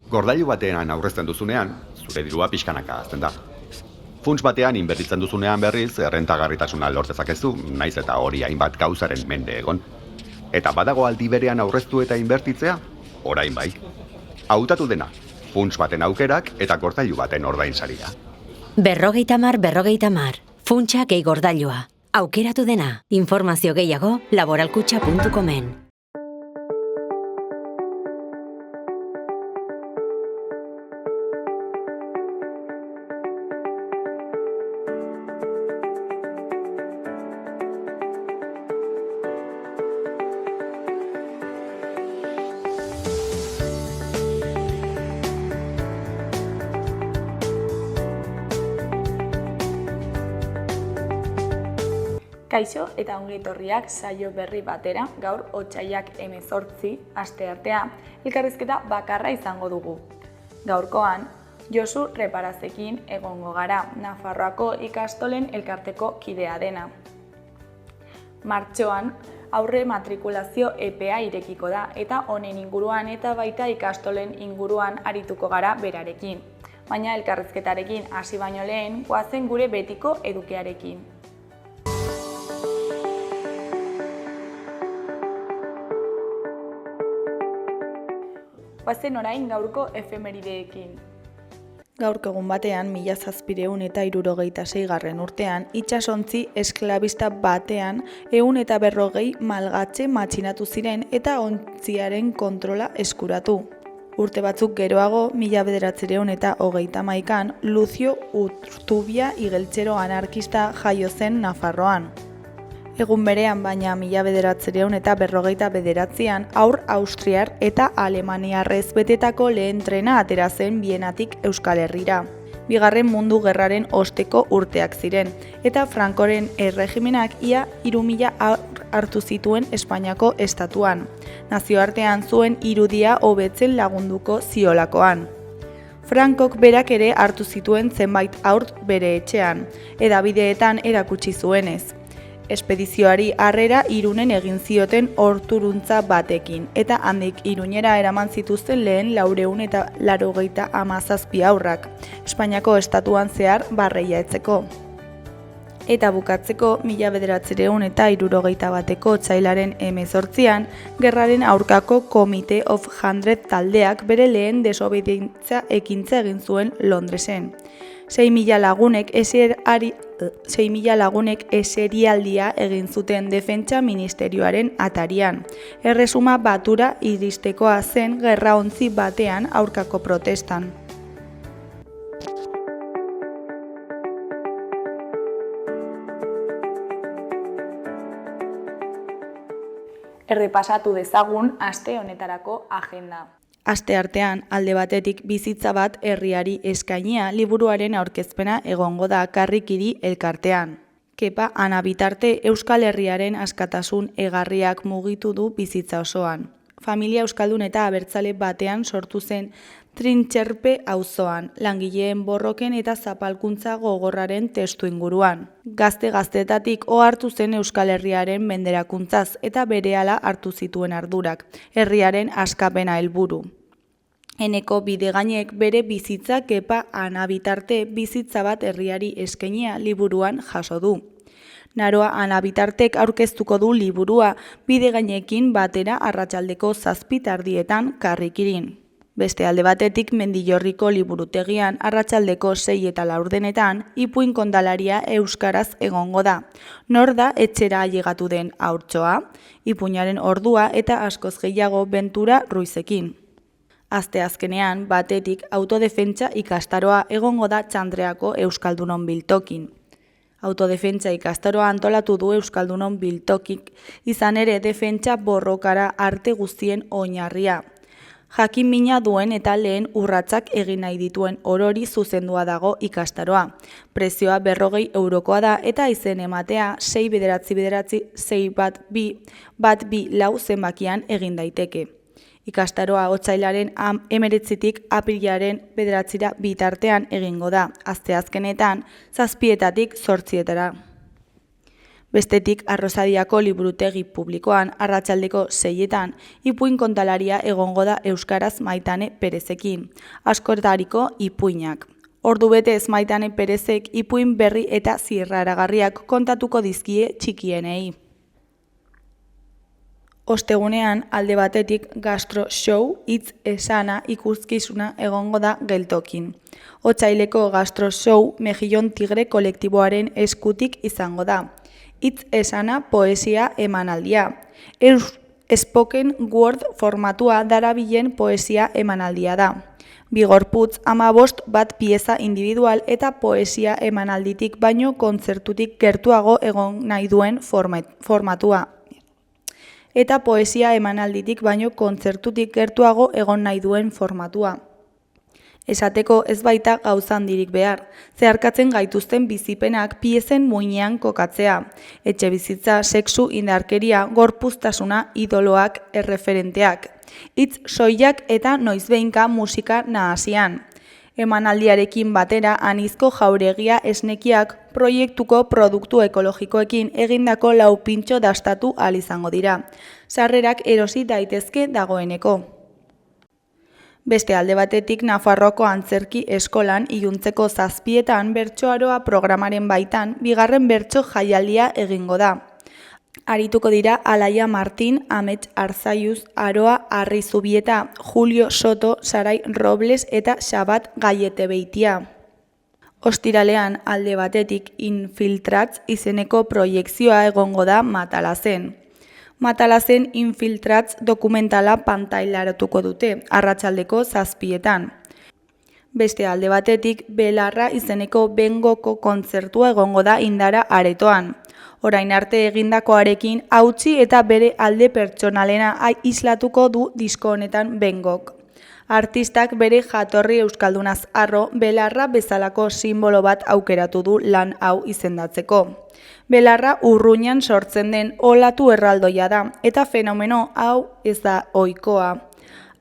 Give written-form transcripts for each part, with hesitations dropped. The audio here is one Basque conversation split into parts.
Gordailu batean aurrezten duzunean, zure dirua pixkanaka hazten da. Funts batean inbertitzen duzunean berriz, errentagarritasuna lor dezakezu, naiz eta hori hainbat gauzaren mende egon. Eta badago aldi berean aurreztu eta inbertitzea, orain bai. Hautatu dena, funts baten aukerak eta gordailu baten ordainsaria. 50-50, funtsa gehi gordailua. Aukeratu dena, informazio gehiago laboralkutxa.comen. Kaixo eta ongi etorriak saio berri batera, gaur otsailak 18 asteartea, elkarrizketa bakarra izango dugu. Gaurkoan, Josu Reparazekin egongo gara, Nafarroako ikastolen elkarteko kidea dena. Martxoan, aurre matrikulazio epea irekiko da eta honen inguruan eta baita ikastolen inguruan arituko gara berarekin. Baina elkarrizketarekin hasi baino lehen, goazen gure betiko edukiarekin. Bazen orain gaurko efemerideekin. Gaurko egun batean, 1776 urtean, itsasontzi esklabista batean 140 malgatxe matxinatu ziren eta ontziaren kontrola eskuratu. Urte batzuk geroago, 1931an, Lucio Urtubia igeltsero anarkista jaio zen Nafarroan. Egun berean, baina 1959an, haur austriar eta alemaniarrez betetako lehen trena atera zen Bienatik Euskal Herrira. Bigarren Mundu Gerraren osteko urteak ziren, eta Francoren erregimenak ia 3000 hartu zituen Espainiako estatuan. Nazioartean zuen irudia hobetzen lagunduko ziolakoan. Frankok berak ere hartu zituen zenbait haur bere etxean, hedabideetan erakutsi zuenez. Espedizioari harrera Irunen egin zioten horturuntza batekin, eta handik Iruñera eraman zituzten lehen 487 haurrak, Espainiako estatuan zehar barreia etzeko. Eta bukatzeko, 1961ko otsailaren 18an, gerraren aurkako Committee of 100 taldeak bere lehen desobedientzia ekintza egin zuen Londresen. 6.000 lagunek eserialdia egin zuten defentsa ministerioaren atarian. Erresuma batura iristekoa zen gerraontzi batean aurkako protestan. Errepasatu dezagun aste honetarako agenda. Asteartean, alde batetik bizitza bat herriari eskainia liburuaren aurkezpena egongo da Karrikiri elkartean. Kepa Ana bitarte Euskal Herriaren askatasun egarriak mugitu du bizitza osoan. Familia euskaldun eta abertzale batean sortu zen Trintxerpe auzoan, langileen borroken eta zapalkuntza gogorraren testuinguruan. Gazte-gaztetatik ohartu zen Euskal Herriaren menderakuntzaz eta berehala hartu zituen ardurak, herriaren askapena helburu. Eneko Bidegainek bere bizitza Kepa Ana bitarte bizitza bat herriari eskainia liburuan jaso du. Naroa Ana bitartek aurkeztuko du liburua Bidegainekin batera arratsaldeko 7:00 Karrikirin. Beste alde batetik Mendillorriko liburutegian arratsaldeko 6:00 ipuin kondalaria euskaraz egongo da. Nor da etxera ailegatu den haurtxoa, ipuinaren ordua eta askoz gehiago Bentura Ruizekin. Asteazkenean, batetik autodefentsa ikastaroa egongo da Txandreako Euskaldunon biltokin. Autodefentsa ikastaroa antolatu du Euskaldunon biltokik, izan ere defentsa borrokara arte guztien oinarria. Jakin mina duen eta lehen urratsak egin nahi dituen orori zuzendua dago ikastaroa. Prezioa 40 eurokoa da eta izen ematea 6-9-6-1-2-1-2 zenbakian egin daiteke. Ikastaroa otsailaren 19tik aprilaren 9 bitartean egingo da, asteazkenetan 7-8. Bestetik, Arrosadiako liburutegi publikoan arratsaldeko 6etan ipuin kontalaria egongo da euskaraz Maitane Perezekin, askotariko ipuinak. Ordu betez Maitane Perezek ipuin berri eta zirraragarriak kontatuko dizkie txikienei. Ostegunean, alde batetik Gastro Show hitz esana ikuskizuna egongo da geltokin. Otsaileko Gastro Show Mejillon Tigre kolektiboaren eskutik izango da. Hitz esana poesia emanaldia. Spoken word formatua darabilen poesia emanaldia da. Bigorputz 15 bat pieza individual eta poesia emanalditik baino kontzertutik gertuago egon nahi duen formatua. Eta poesia emanalditik baino kontzertutik gertuago egon nahi duen formatua. Esateko ez baita gauza handirik behar, zeharkatzen gaituzten bizipenak piezen muinean kokatzea, etxe bizitza, sexu, indarkeria, gorpuztasuna, idoloak, erreferenteak, hitz soilak eta noizbehinka musika nahasian. Emanaldiarekin batera anizko jauregia esnekiak proiektuko produktu ekologikoekin egindako lau pintxo dastatu ahal izango dira. Sarrerak erosi daitezke dagoeneko. Beste alde batetik, Nafarroako Antzerki Eskolan iluntzeko 7etan bertsoaroa programaren baitan, bigarren bertso jaialdia egingo da. Arituko dira Alaia Martin, Amets Arzaiuz, Aroa Arrizubieta, Julio Soto, Sarai Robles eta Xabat Gaietebeitia. Ostiralean alde batetik Infiltrats izeneko proiekzioa egongo da Matalazen. Matalazen Infiltrats dokumentala pantailaratuko dute, arratsaldeko 7etan. Beste alde batetik, Belarra izeneko bengoko kontzertua egongo da Indara aretoan. Orain arte egindakoarekin hautsi eta bere alde pertsonalena islatuko du disko honetan bengok. Artistak bere jatorri euskaldunaz harro, Belarra bezalako sinbolo bat aukeratu du lan hau izendatzeko. Belarra Urruñan sortzen den olatu erraldoia da, eta fenomeno hau ez da ohikoa.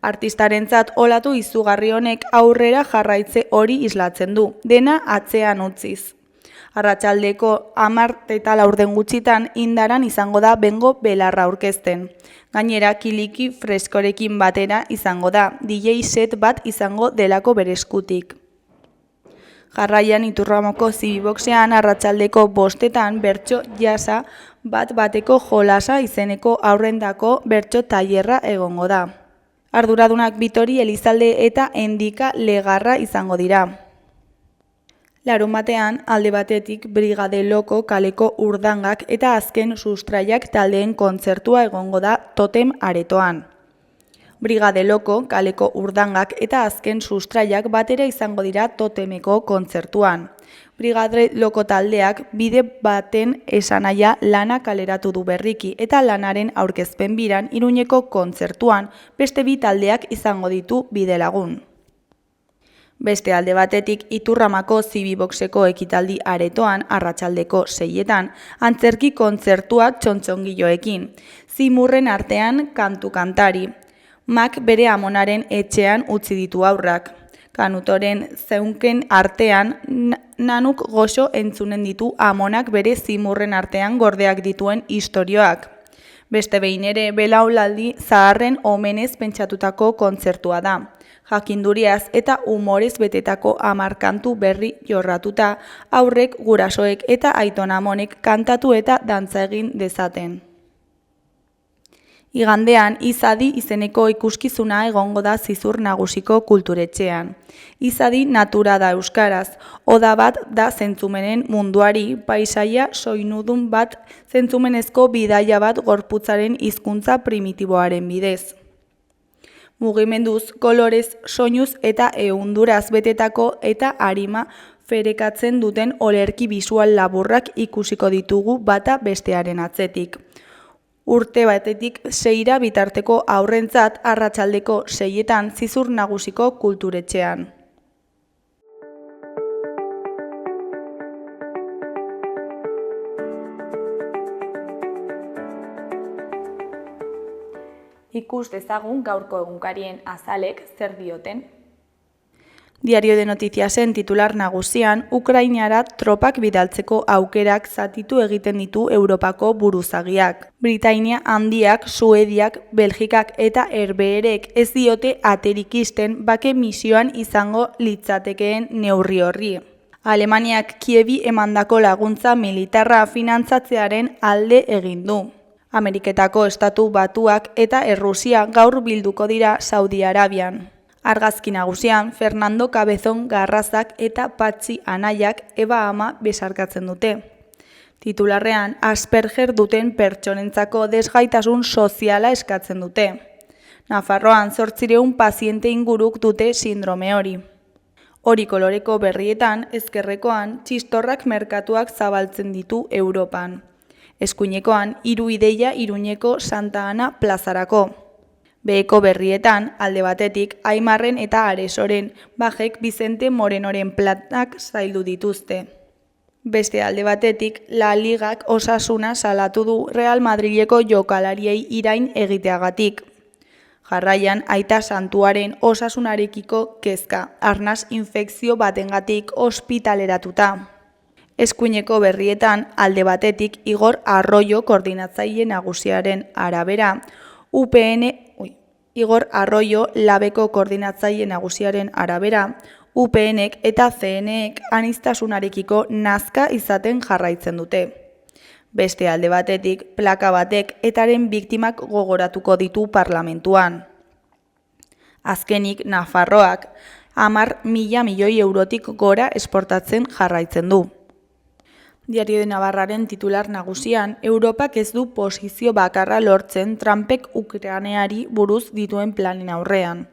Artistarentzat olatu izugarri honek aurrera jarraitze hori islatzen du, dena atzean utziz. Arratsaldeko 10 eta 4 gutxitan Indaran izango da bengo Belarra aurkezten. Gainera, kiliki freskorekin batera izango da, DJ set bat izango delako bereskutik. Jarraian Iturramoko Zibiboxean arratsaldeko 5etan bertso jasa bateko jolasa izeneko aurrendako bertso tailerra egongo da. Arduradunak Bitori Elizalde eta Endika Legarra izango dira. Larunbatean, alde batetik Brigade Loko kaleko urdangak eta azken sustraiak taldeen kontzertua egongo da Totem aretoan. Brigade Loko kaleko urdangak eta azken sustraiak batera izango dira Totemeko kontzertuan. Brigade Loko taldeak bide baten esanahia lana kaleratu du berriki eta lanaren aurkezpen biran Iruñeko kontzertuan beste bi taldeak izango ditu bidelagun. Beste alde batetik Iturramako Zibiboxeko ekitaldi aretoan arratsaldeko 6etan antzerki kontzertuak txontxongiloekin, zimurren artean kantu-kantari. Mak bere amonaren etxean utzi ditu haurrak. Kanutoren zeunken artean nanuk goxo entzunen ditu amonak bere zimurren artean gordeak dituen istorioak. Beste behin ere belaulaldi zaharren omenez pentsatutako kontzertua da. Jakinduriaz eta umorez betetako 10 kantu berri jorratuta, aurrek, gurasoek eta aitonamonek kantatu eta dantza egin dezaten. Igandean, Izadi izeneko ikuskizuna egongo da Zizur Nagusiko kulturetxean. Izadi natura da euskaraz, oda bat da zentzumenen munduari, paisaia soinudun bat zentzumenezko bidaia bat gorputzaren hizkuntza primitiboaren bidez. Mugimenduz, kolorez, soinuz eta ehunduraz betetako eta arima ferekatzen duten olerki bisual laburrak ikusiko ditugu bata bestearen atzetik. Urte batetik 6 bitarteko haurrentzat arratsaldeko 6etan Zizur Nagusiko kulturetxean. Ikus dezagun gaurko egunkarien azalek zer dioten. Diario de Notiziasen titular nagusian, Ukrainara tropak bidaltzeko aukerak zatitu egiten ditu Europako buruzagiak. Britainia handiak, Suediak, Belgikak eta Herbeherek ez diote aterik ixten bake misioan izango litzatekeen neurri horri. Alemaniak Kievi emandako laguntza militarra finantzatzearen alde egin du. Ameriketako Estatu Batuak eta Errusia gaur bilduko dira Saudi Arabian. Argazki nagusian, Fernando Cabezon Garrazak eta Patxi Anaiak Eba ama besarkatzen dute. Titularrean, Asperger duten pertsonentzako desgaitasun soziala eskatzen dute. Nafarroan 800 paziente inguruk dute sindrome hori. Hori koloreko berrietan, ezkerrekoan, txistorrak merkatuak zabaltzen ditu Europan. Eskuinekoan, 3 ideia Iruñeko Santa Ana plazarako. Beheko berrietan, alde batetik, Aimarren eta Aresoren, Bajek Vicente Morenoren platak zaildu dituzte. Beste alde batetik, La Ligak Osasuna salatu du Real Madrileko jokalariei irain egiteagatik. Jarraian, Aita Santuaren Osasunarekiko kezka, arnaz infekzio batengatik ospitaleratuta. Eskuineko berrietan, alde batetik, Igor Arroyo koordinatzaile nagusiaren arabera, Igor Arroyo labeko koordinatzaile nagusiaren arabera, UPNek eta CNek aniztasunarekiko nazka izaten jarraitzen dute. Beste alde batetik, plaka batek etaren biktimak gogoratuko ditu parlamentuan. Azkenik, Nafarroak 10.000 milioi eurotik gora esportatzen jarraitzen du. Diario de Navarraren titular nagusian, Europak ez du posizio bakarra lortzen Trumpek Ukraineari buruz dituen planen aurrean.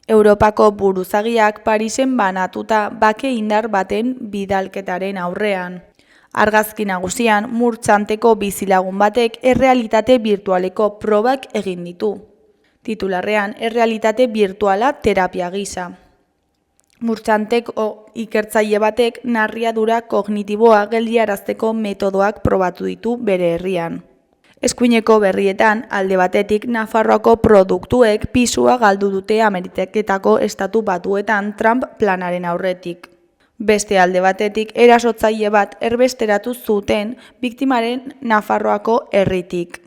Europako buruzagiak Parisen banatuta bake indar baten bidalketaren aurrean. Argazki nagusian, Murtzanteko bizilagun batek errealitate birtualeko probak egin ditu. Titularrean, errealitate birtuala terapia gisa. Murtzanteko ikertzaile batek narriadura kognitiboa geldiarazteko metodoak probatu ditu bere herrian. Eskuineko berrietan, alde batetik Nafarroako produktuek pisua galdu dute Ameriketako Estatu Batuetan Trump planaren aurretik. Beste alde batetik, erasotzaile bat erbesteratu zuten biktimaren Nafarroako herritik.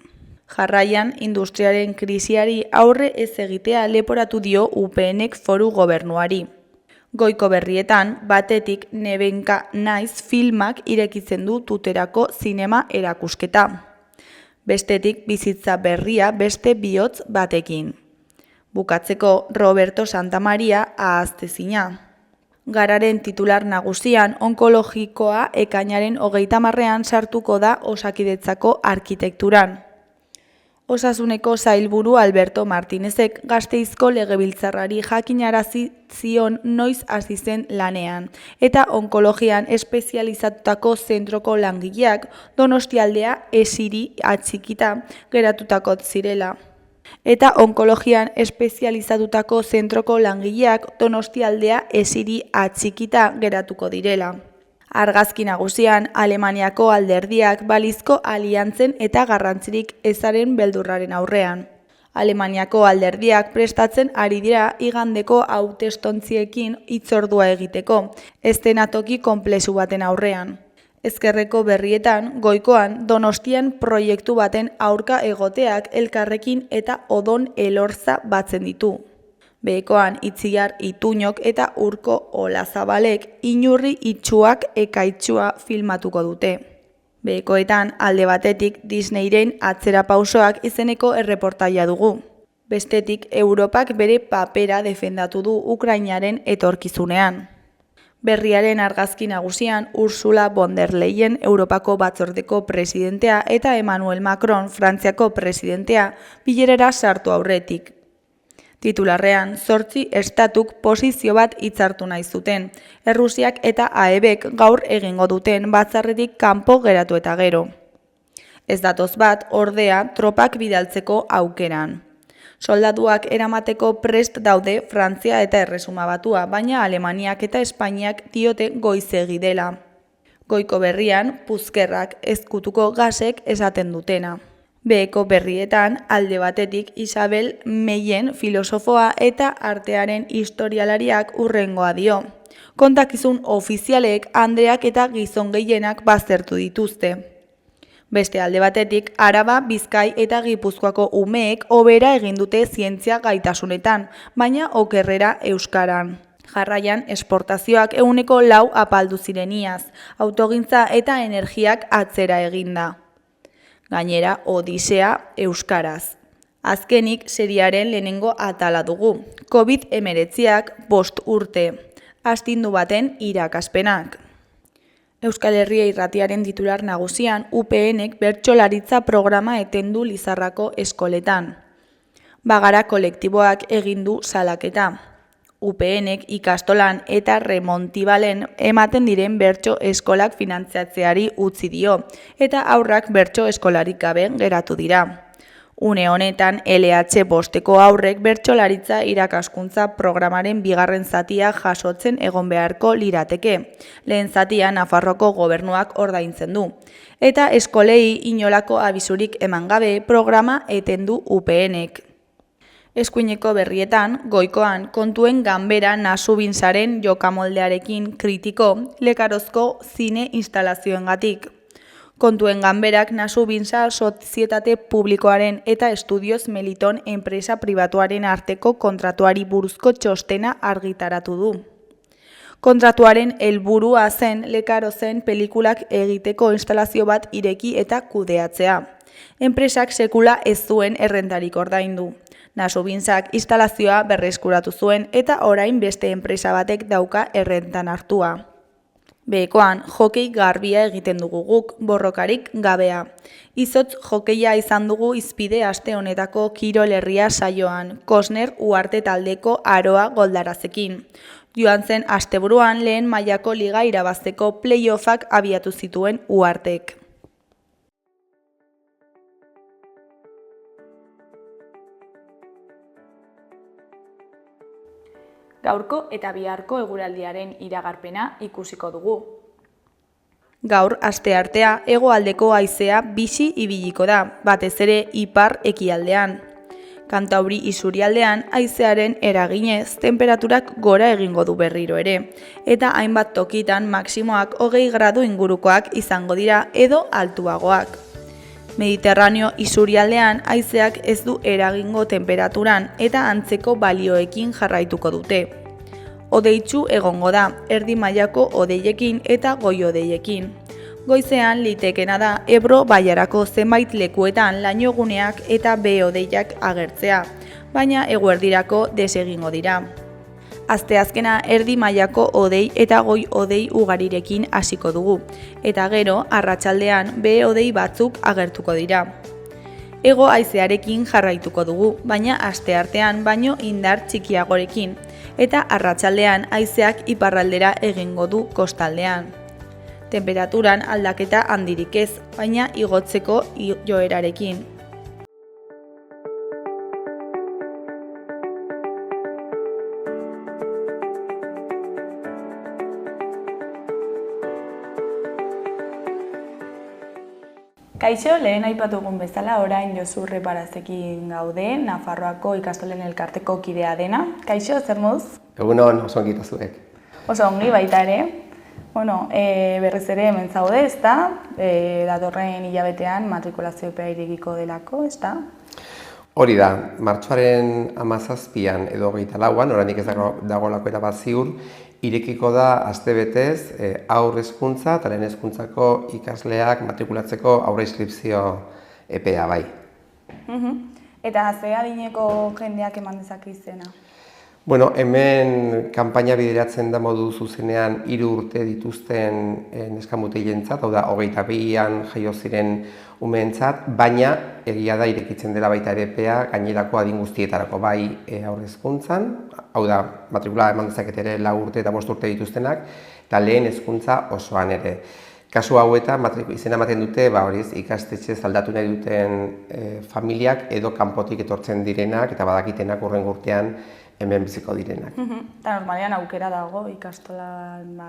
Jarraian, industriaren krisiari aurre ez egitea leporatu dio UPNek foru gobernuari. Goiko berrietan, batetik Nebenka Naiz filmak irekitzen du Tuterako zinema erakusketa. Bestetik bizitza berria beste bihotz batekin. Bukatzeko Roberto Santamaria ahaztezina. Gararen titular nagusian onkologikoa ekainaren 30ean sartuko da Osakidetzako arkitekturan. Osasuneko sailburu Alberto Martinezek Gasteizko legebiltzarrari jakinarazi zion noiz hasi zen lanean, eta onkologian espezializatutako zentroko langileak Donostialdea esiri atxikita geratutako zirela. Eta onkologian espezializatutako zentroko langileak Donostialdea esiri atxikita geratuko direla. Argazki nagusian, Alemaniako alderdiak balizko aliantzen eta garrantzirik ezaren beldurraren aurrean. Alemaniako alderdiak prestatzen ari dira igandeko hautestontziekin hitzordua egiteko, eszenatoki konplexu baten aurrean. Ezkerreko berrietan, goikoan, Donostian proiektu baten aurka egoteak elkarrekin eta odon elorza batzen ditu. Behekoan Itziar Ituñok eta Urko Olazabalek inurri itxuak ekaitxua filmatuko dute. Behekoetan alde batetik Disneyren atzerapausoak izeneko erreportaia dugu. Bestetik Europak bere papera defendatu du Ukrainaren etorkizunean. Berriaren argazki nagusian Ursula von der Leyen Europako batzordeko presidentea eta Emmanuel Macron Frantziako presidentea bilerara sartu aurretik. Titularrean, 8 estatuk posizio bat hitzartu nahi zuten, Errusiak eta AEBek gaur egingo duten batzarretik kanpo geratu eta gero. Ez datoz bat, ordea, tropak bidaltzeko aukeran. Soldatuak eramateko prest daude Frantzia eta Erresuma Batua, baina Alemaniak eta Espainiak diote goizegi dela. Goiko berrian, puzkerrak ezkutuko gasek esaten dutena. Beheko berrietan, alde batetik Isabel Meien filosofoa eta artearen historialariak hurrengoa dio. Kontakizun ofizialek Andreak eta gizon gehienak baztertu dituzte. Beste alde batetik, Araba, Bizkai eta Gipuzkoako umeek hobera egin dute zientzia gaitasunetan, baina okerrera euskaran. Jarraian, esportazioak 4% apaldu ziren iaz, autogintza eta energiak atzera eginda. Gainera, Odisea euskaraz. Azkenik, seriaren lehenengo atala dugu. COVID-19ak 5 urte. Astindu baten irakaspenak. Euskal Herria Irratiaren titular nagusian, UPNek bertsolaritza programa etendu Lizarrako eskoletan. Bagara kolektiboak egin du salaketa. UPNek ikastolan eta remontibalen ematen diren bertso eskolak finantzatzeari utzi dio, eta aurrak bertso eskolarik gabe geratu dira. Une honetan, LH bosteko aurrek bertsolaritza irakaskuntza programaren bigarren zatia jasotzen egon beharko lirateke. Lehen zatia Nafarroako gobernuak ordaintzen du. Eta eskolei inolako abisurik eman gabe programa etendu UPNek. Eskuineko berrietan, goikoan, kontuen ganbera Nasubintzaren jokamoldearekin kritiko lekarozko zine instalazioengatik. Kontuen ganberak Nasubintza sozietate publikoaren eta Estudioz Meliton enpresa pribatuaren arteko kontratuari buruzko txostena argitaratu du. Kontratuaren helburua zen lekarozen pelikulak egiteko instalazio bat ireki eta kudeatzea. Enpresak sekula ez zuen errentarik ordaindu. Nasubintzak instalazioa berreskuratu zuen eta orain beste enpresa batek dauka errentan hartua. Behekoan, hokei garbia egiten dugu guk, borrokarik gabea. Izotz hokeia izan dugu izpide aste honetako Kirol Herria saioan, Kosner Uarte taldeko Aroa Goldarazekin. Joan zen asteburuan lehen mailako liga irabazteko playoffak abiatu zituen Uartek. Gaurko eta biharko eguraldiaren iragarpena ikusiko dugu. Gaur, asteartea, hegoaldeko haizea bizi ibiliko da, batez ere ipar ekialdean. Kantauri isurialdean haizearen eraginez tenperaturak gora egingo du berriro ere, eta hainbat tokitan maximoak 20 gradu ingurukoak izango dira edo altuagoak. Mediterraneo isurialdean haizeak ez du eragingo tenperaturan eta antzeko balioekin jarraituko dute. Hodeitsu egongo da, erdi mailako hodeiekin eta goi-hodeiekin. Goizean litekena da Ebro Bailarako zenbait lekuetan lainoguneak eta behe-hodeiak agertzea, baina eguerdirako desegingo dira. Asteazkena erdi mailako hodei eta goi-hodei ugarirekin hasiko dugu, eta gero arratsaldean behe-hodei batzuk agertuko dira. Hego haizearekin jarraituko dugu, baina asteartean baino indar txikiagorekin, eta arratsaldean haizeak iparraldera egingo du kostaldean. Tenperaturan aldaketa handirik ez, baina igotzeko joerarekin. Kaixo, lehen aipatu egun bezala, orain Josu Reparazekin gaude, Nafarroako ikastolen elkarteko kidea dena. Kaixo, zer moduz? Egunon, oso ongi zuek. Oso ongi baita ere. Berriz ere hemen zaude, ezta? Datorren hilabetean matrikulazio epea irekiko delako, ezta? Hori da, martxoaren 17an edo 24an, oraindik ez dagoelako erabat ziur, irekiko da astebetez haur hezkuntza eta lehen hezkuntzako ikasleak matrikulatzeko aurre inskripzio epea bai. Eta ze adineko jendeak eman dezake izena? Bueno, hemen kanpaina bideratzen da modu zuzenean 3 urte dituzten neskamutilentzat, hau da 22an jaio ziren umeentzat, baina egia da irekitzen dela baita ere epea gainerako adin guztietarako bai haur hezkuntzan, hau da matrikula eman dezakete ere 4 urte eta 5 urte dituztenak, eta lehen hezkuntza osoan ere. Kasu hauetan izena ematen dute ikastetxez aldatu nahi duten familiak edo kanpotik etortzen direnak eta badakitenak hurrengo urtean hemen biziko direnak. Eta normalean aukera dago ikastolan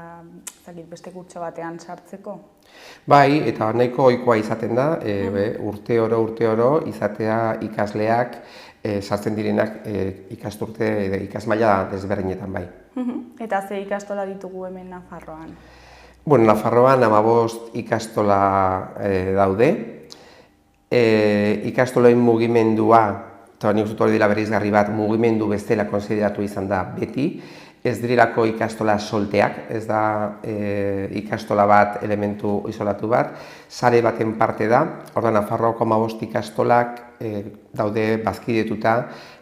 beste kurtso batean sartzeko? Bai, eta nahiko ohikoa izaten da, urte oro izatea ikasleak sartzen direnak ikasturte ikasmaila desberdinetan bai. Eta ze ikastola ditugu hemen Nafarroan? Bueno, Nafarroan 15 ikastola daude. Ikastolen mugimendua, eta nik uste hori dela bereizgarri bat, mugimendu bestela konsideratu izan da beti. Ez direlako ikastola solteak, ez da ikastola bat, elementu isolatu bat, sare baten parte da. Orda Nafarroako 15 ikastolak daude bazkidetuta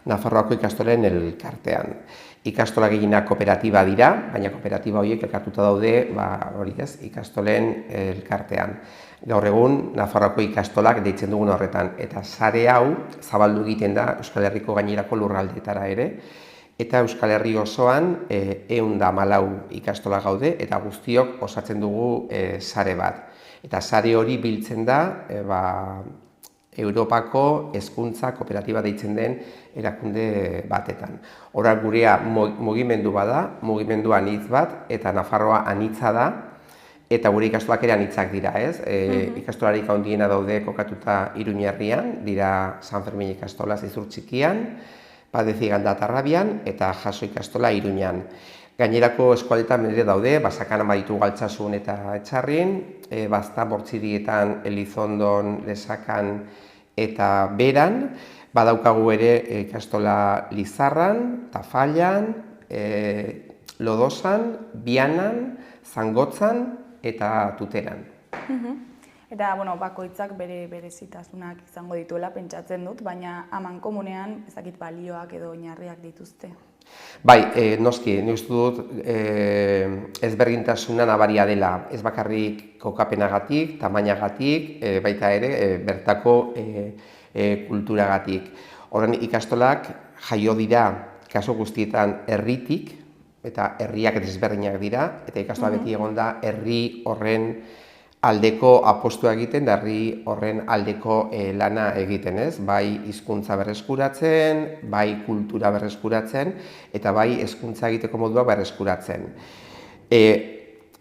Nafarroako ikastolen elkartean. Ikastola gehienak kooperatiba dira, baina kooperatiba horiek elkartuta daude, ikastolen elkartean. Gaur egun, Nafarroako ikastolak deitzen dugun horretan, eta sare hau zabaldu egiten da Euskal Herriko gainerako lurraldeetara ere, eta Euskal Herri osoan 114 ikastola gaude, eta guztiok osatzen dugu sare bat. Eta sare hori biltzen da Europako hezkuntza kooperatiba deitzen den erakunde batetan. Hora gurea mugimendu bada, mugimendu anitz bat, eta Nafarroa anitza da, eta gure ikastolak ere anitzak dira, ez? Ikastolarik handiena daude kokatuta Iruñerrian, dira San Fermin ikastola Zizur Txikian, Padezi Galda Tarrabian, eta Jaso ikastola Iruñan. Gainerako eskualdetan ere daude, Basakanan baditu Galtsasun eta Etxarrin, Baztan Bortzirietan, Elizondon, Lesakan eta Beran, badaukagu ere ikastola Lizarran, Tafallan, Lodosan, Bianan, Zangotzan eta Tuteran. Eta, bakoitzak berezitasunak izango dituela pentsatzen dut, baina amankomunean ezakit balioak edo oinarriak dituzte. Bai, noski, nik uste dut ezberdintasuna nabaria dela, ez bakarrik kokapenagatik, tamainagatik, baita ere bertako kulturagatik. Horren ikastolak jaio dira kasu guztietan herritik, eta herriak desberdinak dira, eta ikastola beti egon da herri horren aldeko apostua egiten, da herri horren aldeko lana egiten, ez? Bai hizkuntza berreskuratzen, bai kultura berreskuratzen, eta bai hezkuntza egiteko modua berreskuratzen.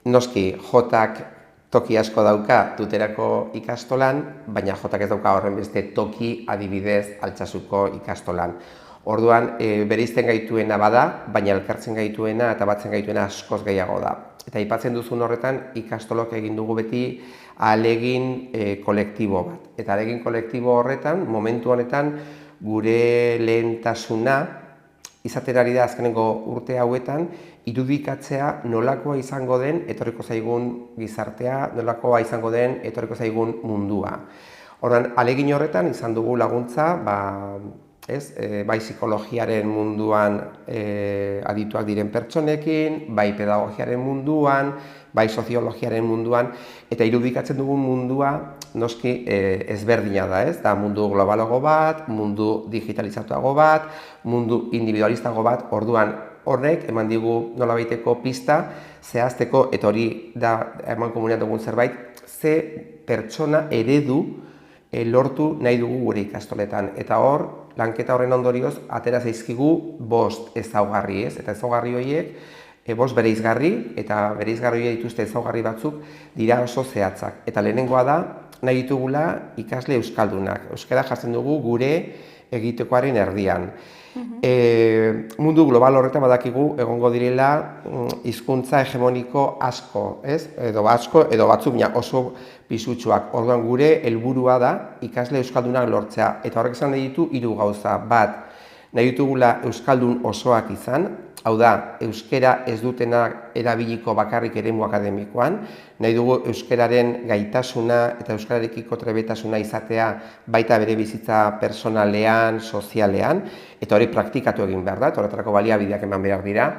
Noski, jotak toki asko dauka Tuterako ikastolan, baina jotak ez dauka horren beste toki adibidez Altsasuko ikastolan. Orduan, bereizten gaituena bada, baina elkartzen gaituena eta batzen gaituena askoz gehiago da. Eta aipatzen duzun horretan, ikastolok egin dugu beti ahalegin kolektibo bat. Eta ahalegin kolektibo horretan, momentu honetan, gure lehentasuna izaten ari da azkenengo urte hauetan, irudikatzea nolakoa izango den etorriko zaigun gizartea, nolakoa izango den etorriko zaigun mundua. Orduan, ahalegin horretan izan dugu laguntza, bai psikologiaren munduan adituak diren pertsonekin, bai pedagogiaren munduan, bai soziologiaren munduan, eta irudikatzen dugun mundua noski ezberdina da, ez? Da mundu globalago bat, mundu digitalizatuago bat, mundu individualistago bat, orduan horrek eman digu nolabaiteko pista zehazteko, eta hori da eman komunean dugun zerbait, ze pertsona eredu lortu nahi dugu gure ikastoletan. Eta hor, lanketa horren ondorioz, atera zaizkigu 5 ezaugarri, ez? Eta ezaugarri horiek, 5 bereizgarri, eta bereizgarri horiek dituzte ezaugarri batzuk dira oso zehatzak. Eta lehenengoa da, nahi ditugula ikasle euskaldunak. Euskara jartzen dugu gure egitekoaren erdian. Mundu global horretan badakigu egongo direla hizkuntza hegemoniko asko, ez? Edo batzuk oso pisutsuak. Orduan gure helburua da ikasle euskaldunak lortzea. Eta horrek esan nahi ditu 3 gauza. Bat, nahi ditugula euskaldun osoak izan, hau da, euskera ez dutenak erabiliko bakarrik eremu akademikoan, nahi dugu euskararen gaitasuna eta euskararekiko trebetasuna izatea baita bere bizitza personalean, sozialean, eta hori praktikatu egin behar da, eta horretarako baliabideak eman behar dira.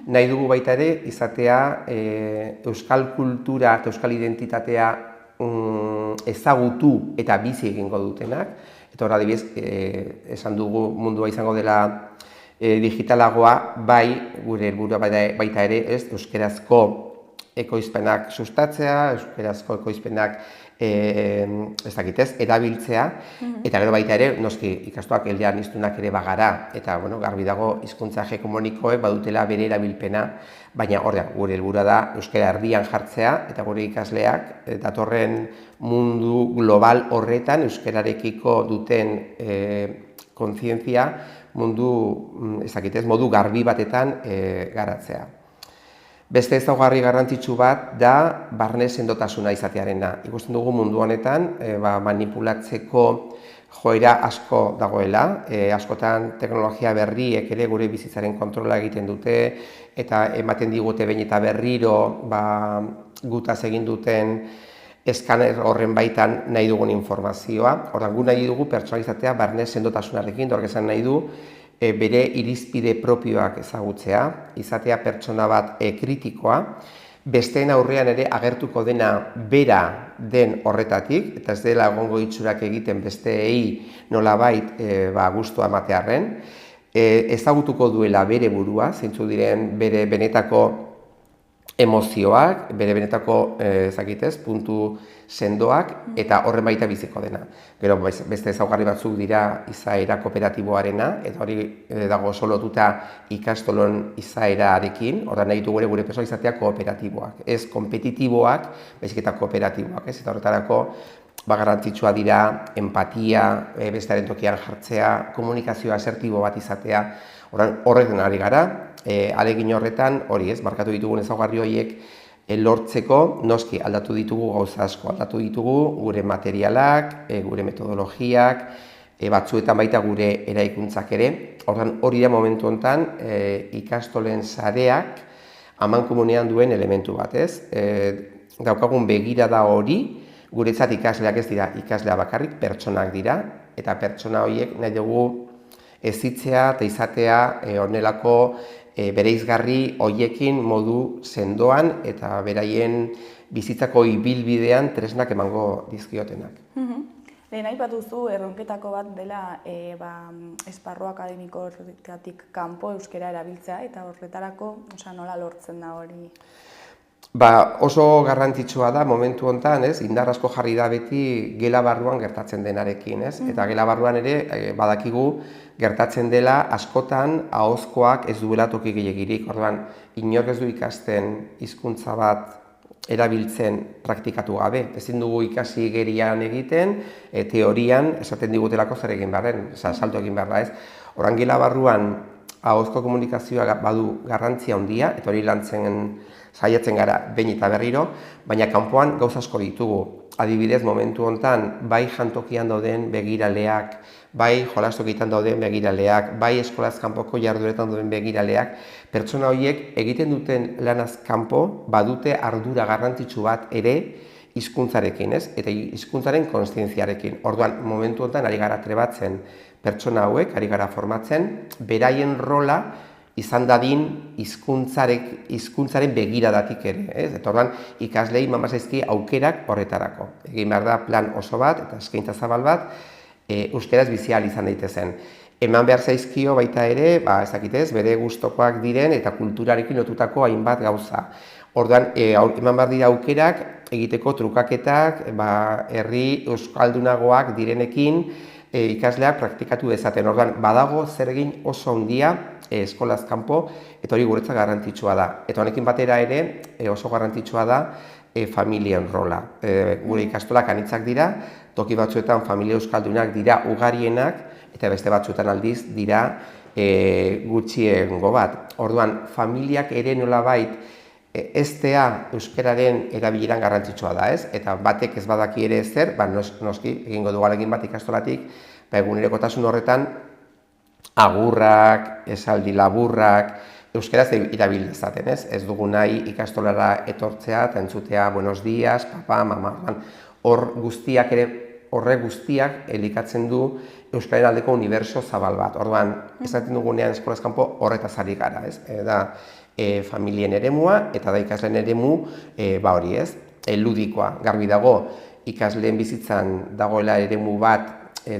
Nahi dugu baita ere izatea euskal kultura eta euskal identitatea ezagutu eta bizi egingo dutenak, eta hor adibidez, esan dugu mundua izango dela digitalagoa, bai, gure helburua baita ere, ez, euskerazko ekoizpenak sustatzea, euskerazko ekoizpenak erabiltzea, eta gero baita ere, noski ikastoak eldean iztunak ere bagara, eta garbi dago hizkuntza hegemonikoek badutela bere erabilpena, baina horrean, gure helburua da euskara erdian jartzea, eta gure ikasleak datorren mundu global horretan euskararekiko duten kontzientzia modu garbi batetan garatzea. Beste ezaugarri garrantzitsu bat da barne sendotasuna izatearena. Ikusten dugu mundu honetan manipulatzeko joera asko dagoela. Askotan teknologia berriek ere gure bizitzaren kontrola egiten dute eta ematen digute behin eta berriro gutaz egin duten eskaner horren baitan nahi dugun informazioa. Ordan gu nahi dugu pertsonalizatea barne sendotasunarekin, esan nahi du bere irizpide propioak ezagutzea, izatea pertsona bat kritikoa, besteen aurrean ere agertuko dena bera den horretatik, eta ez dela egongo itxurak egiten besteei nolabait gustua ematearren, ezagutuko duela bere burua, zeintzu diren bere benetako emozioak, bere benetako puntu sendoak eta horren baita biziko dena. Gero beste ezaugarri batzuk dira izaera kooperatiboarena, eta hori dago oso lotuta ikastolon izaerarekin, horren nahi dugu gure pertsona izatea kooperatiboak, ez kompetitiboak, baizik eta kooperatiboak, eta horretarako garrantzitsua dira empatia, bestearen tokian jartzea, komunikazio asertibo bat izatea, horretan ari gara, alegin horretan, hori ez, markatu ditugun ezaugarri horiek lortzeko, noski aldatu ditugu gauza asko, aldatu ditugu gure materialak, gure metodologiak, batzuetan baita gure eraikuntzak ere. Hori da momentu honetan ikastolen sareak amankomunean duen elementu bat, ez? Daukagun begirada hori, guretzat ikasleak ez dira ikaslea bakarrik, pertsonak dira, eta pertsona horiek nahi dugu ezitzea eta izatea honelako bereizgarri horiekin modu sendoan eta beraien bizitzako ibilbidean tresnak emango dizkiotenak. Lehen aipatu duzu erronketako bat dela esparru akademikotik kanpo euskara erabiltzea eta horretarako nola lortzen da hori? Oso garrantzitsua da momentu honetan, indar asko jarri da beti gela barruan gertatzen denarekin, eta gela barruan ere badakigu gertatzen dela askotan ahozkoak ez duela toki gehiegirik. Orduan, inork ez du ikasten hizkuntza bat erabiltzen praktikatu gabe. Ezin dugu ikasi gerian egiten, teorian esaten digutelako zer egin beharren, salto egin behar da ez. Orduan, gela barruan ahozko komunikazioa badu garrantzia handia, eta hori lantzen saiatzen gara behin eta berriro, baina kanpoan gauza asko ditugu. Adibidez, momentu honetan, bai jantokian dauden begiraleak, bai jolastokietan dauden begiraleak, bai eskolaz kanpoko jardueretan dauden begiraleak, pertsona horiek egiten duten lanaz kanpo badute ardura garrantzitsu bat ere hizkuntzarekin, eta hizkuntzaren konstientziarekin. Orduan, momentu honetan ari gara trebatzen pertsona hauek, ari gara formatzen, beraien rola izan dadin hizkuntzaren begiradatik ere. Eta orduan, ikaslei eman zaizkie aukerak horretarako. Egin behar da plan oso bat eta eskaintza zabal bat, euskaraz bizi ahal izan daitezen. Eman behar zaizkio baita ere, bere gustokoak diren eta kulturarekin lotutako hainbat gauza. Orduan, eman behar dira aukerak egiteko trukaketak, herri euskaldunagoak direnekin ikasleak praktikatu dezaten. Orduan, badago zer egin oso handia eskolaz kanpo, eta hori guretzat garrantzitsua da. Eta honekin batera ere oso garrantzitsua da familien rola. Gure ikastolak anitzak dira, toki batzuetan familia euskaldunak dira ugarienak, eta beste batzuetan aldiz dira gutxiengo bat. Orduan, familiak ere nolabait eztea euskararen erabileran garrantzitsua da, ez? Eta batek ez badaki ere zer, noski, egingo du ahalegin bat ikastolatik, egunerokotasun horretan agurrak, esaldi laburrak, euskaraz irabil dezaten, ez? Ez dugu nahi ikastolara etortzea eta entzutea buenos días, papa, mama. Horrek guztiak elikatzen du euskaren aldeko uniberso zabal bat. Orduan, esaten dugunean eskolaz kanpo horretaz ari gara, ez? Da familien eremua eta da ikasleen eremu hori, ez? Ludikoa, garbi dago ikasleen bizitzan dagoela eremu bat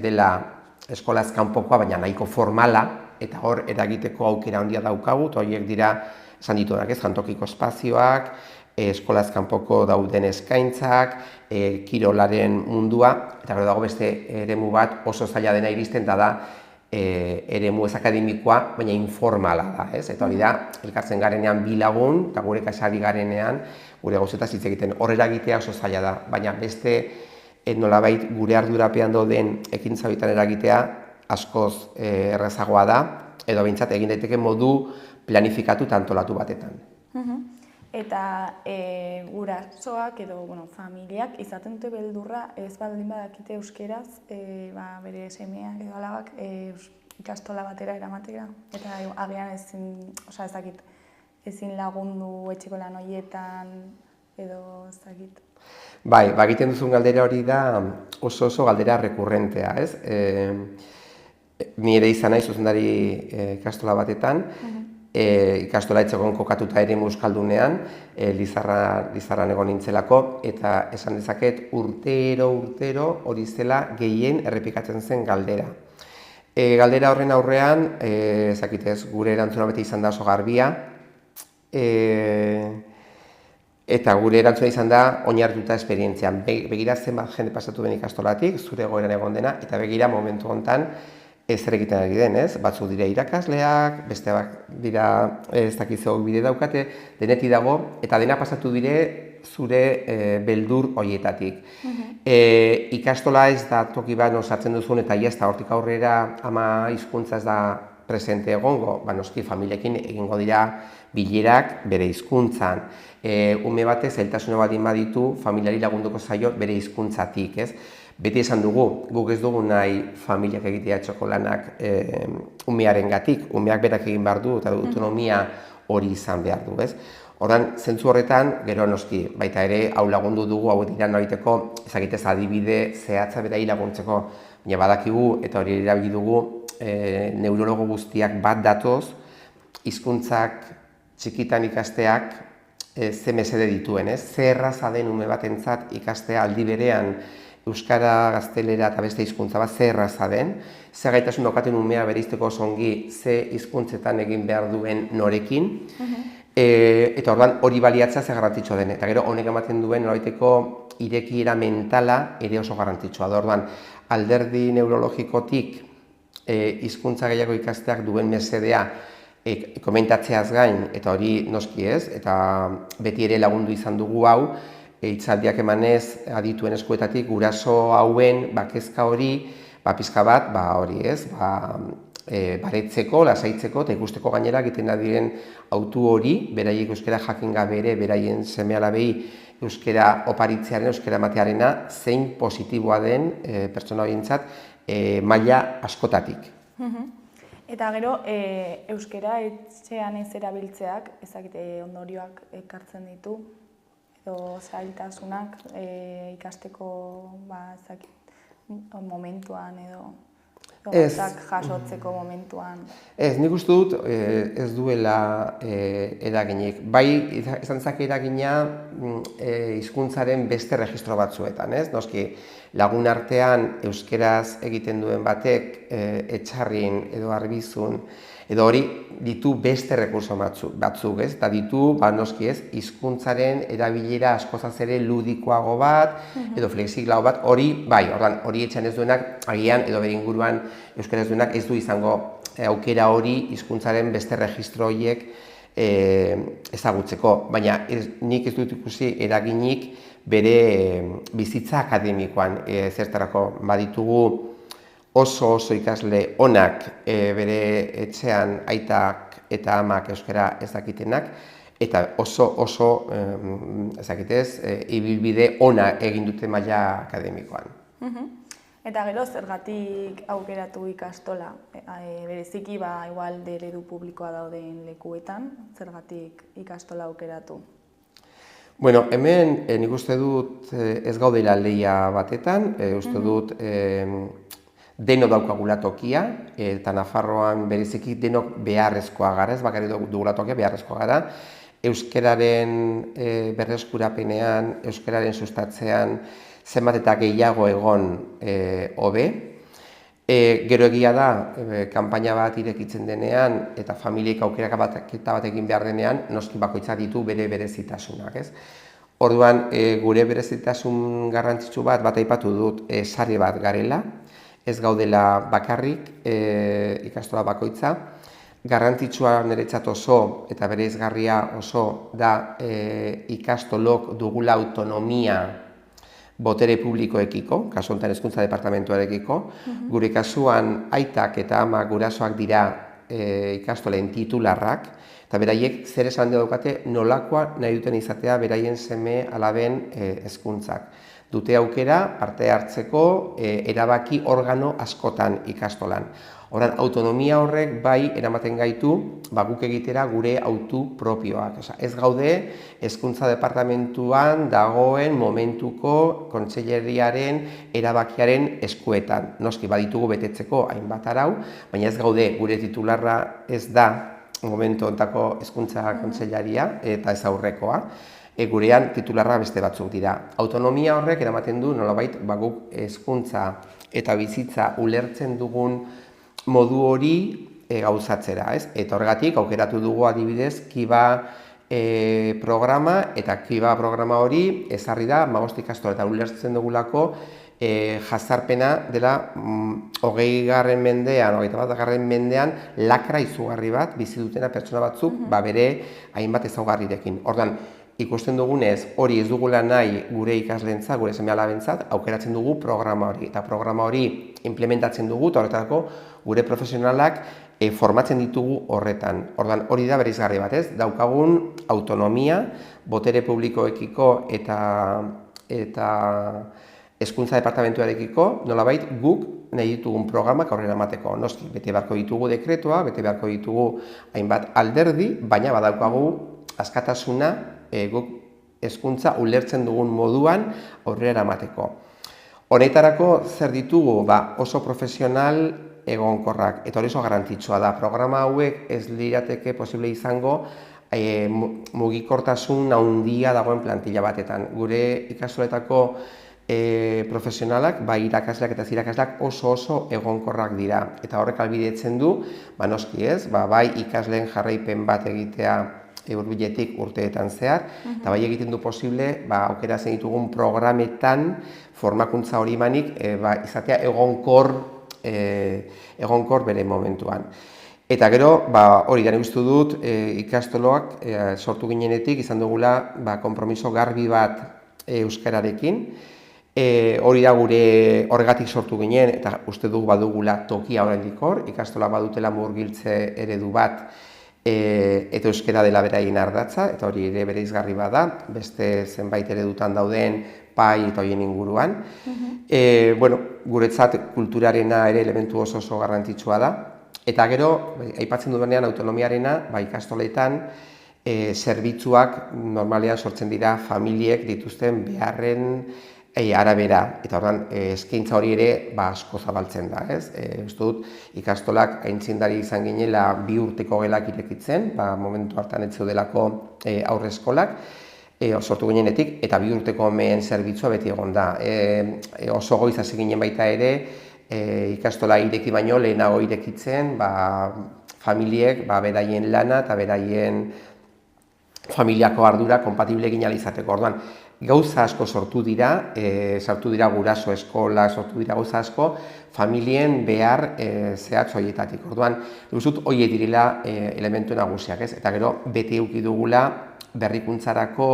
dela eskolaz kanpokoa, baina nahiko formala, eta hor eragiteko aukera handia daukagu, eta horiek dira, esan dituenak ez, jantokiko espazioak, eskolaz kanpoko dauden eskaintzak, kirolaren mundua, eta gero dago beste eremu bat oso zaila dena iristen, da eremu ez akademikoa, baina informala da, ez? Eta hori da, elkartzen garenean bi lagun, eta gure kasari garenean, gure gauzetaz hitz egiten. Horrela egitea oso zaila da, baina beste nolabait gure ardurapean dauden ekintza bitan eragitea askoz errazagoa da, edo behintzat egin daiteke modu planifikatu eta antolatu batetan. Eta gurasoak edo familiak izaten dute beldurra ez baldin badakite euskeraz bere semeak edo alabak ikastola batera eramatera. Eta agian ezin lagundu etxeko lan horietan edo ez dakit. Bai, egiten duzun galdera hori da oso galdera rekurrentea, ez? Ni ere izan naiz zuzendari ikastola batetan, ikastola etxegon kokatuta ere euskaldunean, Lizarran egon nintzelako, eta esan dezaket urtero hori zela gehien errepikatzen zen galdera. Galdera horren aurrean, ezakitez, gure erantzuna beti izan da oso garbia, eta gure erantzuna izan da oinarrituta esperientzian. Begira zenbat jende pasatu den ikastolatik, zure egoeran egon dena, eta begira momentu honetan zer egiten ari den, ez? Batzuk dira irakasleak, besteak dira ez dakizeok bide daukate, denetik dago, eta dena pasatu dire zure beldur horietatik. Ikastola ez da toki bat sartzen duzun, eta ez da hortik aurrera ama hizkuntza ez da presente egongo, noski familiekin egingo dira bilerak bere hizkuntzan. Ume batez, zailtasuna baldin baditu, familiari lagunduko zaio bere hizkuntzatik, ez? Beti esan dugu, guk ez dugu nahi familiak egitea etxeko lanak umearengatik, umeak berak egin behar du eta autonomia hori izan behar du, ez? Horren, zentzu horretan, gero noski, baita ere, hau lagundu dugu, hau dira nolabiteko, ezagitez adibide zehatza berai laguntzeko, baina badakigu eta hori erabili dugu, neurologo guztiak bat datoz, hizkuntzak txikitan ikasteak ze mesede dituen, ez? Ze erraza den ume batentzat ikastea aldi berean euskara, gaztelera eta beste hizkuntza bat ze erraza den, ze gaitasun daukaten umea bereizteko oso ongi ze hizkuntzetan egin behar duen norekin, eta orduan hori baliatzea ze garrantzitsua den. Eta gero honek ematen duen nolabaiteko irekiera mentala ere oso garrantzitsua da. Orduan alderdi neurologikotik hizkuntza gehiago ikasteak duen mesedea komentatzeaz gain, eta hori noski ez, eta beti ere lagundu izan dugu hau, hitzaldiak emanez adituen eskuetatik guraso hauen kezka hori, pizka bat, hori ez, baretzeko, lasaitzeko eta ikusteko gainera egiten da diren autu hori, beraiek euskara jakin gabe ere, beraien seme-alabei euskara oparitzearen, euskara ematearena, zein positiboa den pertsona horientzat maila askotatik. Eta gero, euskara etxean ez erabiltzeak, ezakite ondorioak ekartzen ditu, edo zailtasunak ikasteko momentuan edo jasotzeko momentuan. Ez, nik uste dut ez duela eraginik. Bai, izan zake eragina hizkuntzaren beste registro batzuetan, ez? Noski, lagun artean euskeraz egiten duen batek etxarrin edo arbizun, edo hori ditu beste rekurso batzuk, ez? Eta ditu, noski ez, hizkuntzaren erabilera askozaz ere ludikoago bat, edo flexiglago bat, hori, bai, hori etxean ez duenak, agian, edo bere inguruan euskaraz duenak ez du izango aukera hori hizkuntzaren beste registro horiek ezagutzeko. Baina nik ez dut ikusi eraginik bere bizitza akademikoan zertarako baditugu oso ikasle onak bere etxean aitak eta amak euskara ez dakitenak, eta oso ezakitez, ibilbide ona egin dute maila akademikoan. Eta gero, zergatik aukeratu ikastola? Bereziki, igual, eredu publikoa dauden lekuetan, zergatik ikastola aukeratu? Bueno, hemen nik uste dut ez gaudela lehia batetan, uste dut denok daukagula tokia, eta Nafarroan bereziki denok beharrezkoa gara, ez bakarrik dugula tokia, beharrezkoa gara, euskararen berreskurapenean, euskararen sustatzean zenbat eta gehiago egon hobe, Gero egia da, kanpaina bat irekitzen denean eta familiek aukeraka bat egin behar denean, noski bakoitza ditu bere berezitasunak, ez? Orduan, gure berezitasun garrantzitsu bat aipatu dut, sare bat garela, ez gaudela bakarrik ikastola bakoitza. Garrantzitsua niretzat oso eta bereizgarria oso da ikastolok dugula autonomia botere publikoekiko, kasu honetan hezkuntza departamentuarekiko. Gure kasuan aitak eta amak gurasoak dira ikastolen titularrak, eta beraiek zer esan daukate nolakoa nahi duten izatea beraien seme alaben hezkuntzak. Dute aukera parte hartzeko erabaki organo askotan ikastolan. Horan, autonomia horrek bai eramaten gaitu guk egitera gure autu propioak. Ez gaude hezkuntza departamentuan dagoen momentuko kontseileriaren erabakiaren eskuetan. Noski baditugu betetzeko hainbat arau, baina ez gaude gure titularra ez da momentu hontako hezkuntza kontseilaria eta ez aurrekoa. Gurean titularra beste batzuk dira. Autonomia horrek eramaten du nolabait guk hezkuntza eta bizitza ulertzen dugun modu hori gauzatzera, ez? Eta horregatik aukeratu dugu adibidez Kiba programa, eta Kiba programa hori ezarri da 15 ikastola eta ulertzen dugulako jazarpena dela 20. mendean, 21. mendean lakra izugarri bat bizi dutena pertsona batzuk bere hainbat ezaugarrirekin. Orduan, ikusten dugunez, hori ez dugula nahi gure ikasleentzat, gure seme-alabentzat, aukeratzen dugu programa hori. Eta programa hori implementatzen dugu, eta horretarako gure profesionalak formatzen ditugu horretan. Orduan, hori da bereizgarri bat, ez? Daukagun autonomia, botere publikoekiko eta hezkuntza departamentuarekiko, nolabait guk nahi ditugun programak aurrera emateko. Noski, bete beharko ditugu dekretua, bete beharko ditugu hainbat alderdi, baina badaukagu askatasuna guk hezkuntza ulertzen dugun moduan aurrera emateko. Honetarako zer ditugu? Oso profesional egonkorrak, eta hori oso garrantzitsua da. Programa hauek ez lirateke posible izango mugikortasun handia dagoen plantilla batetan. Gure ikastoletako profesionalak, irakasleak eta irakasleak oso egonkorrak dira. Eta horrek ahalbidetzen du, noski ez, bai ikasleen jarraipen bat egitea hurbiletik urteetan zehar, eta bai egiten du posible, aukeratzen ditugun programetan formakuntza hori manik, izatea egonkor bere momentuan. Eta gero, hori gane guztu dut, ikastoloak sortu ginenetik izan dugula konpromiso garbi bat euskararekin. Hori da gure horregatik sortu ginen, eta uste dugu badugula tokia oraindik hor, ikastola badutela murgiltze eredu bat, eta euskara dela beraien ardatza, eta hori ere bereizgarri bada, beste zenbait eredutan dauden pai eta horien inguruan. Guretzat kulturarena ere elementu oso garrantzitsua da, eta gero, aipatzen dudanean autonomiarena, ikastoletan zerbitzuak normalean sortzen dira familiek dituzten beharren arabera, eta orduan eskaintza hori ere asko zabaltzen da, ez? Uste dut ikastolak aintzindari izan ginela 2 urteko gelak irekitzen, momentu hartan ez zeudelako aurreskolak, sortu ginenetik, eta 2 urteko mehen zerbitzua beti egon da. Oso goiz hasi ginen baita ere, ikastola ireki baino lehenago irekitzen, familiek beraien lana eta beraien familiako ardura kompatible egin ahal izateko. Orduan, gauza asko sortu dira guraso eskola, sortu dira gauza asko, familien behar zehatz horietatik. Orduan, guztut horiek direla elementu nagusiak, ez? Eta gero, bete eduki dugula berrikuntzarako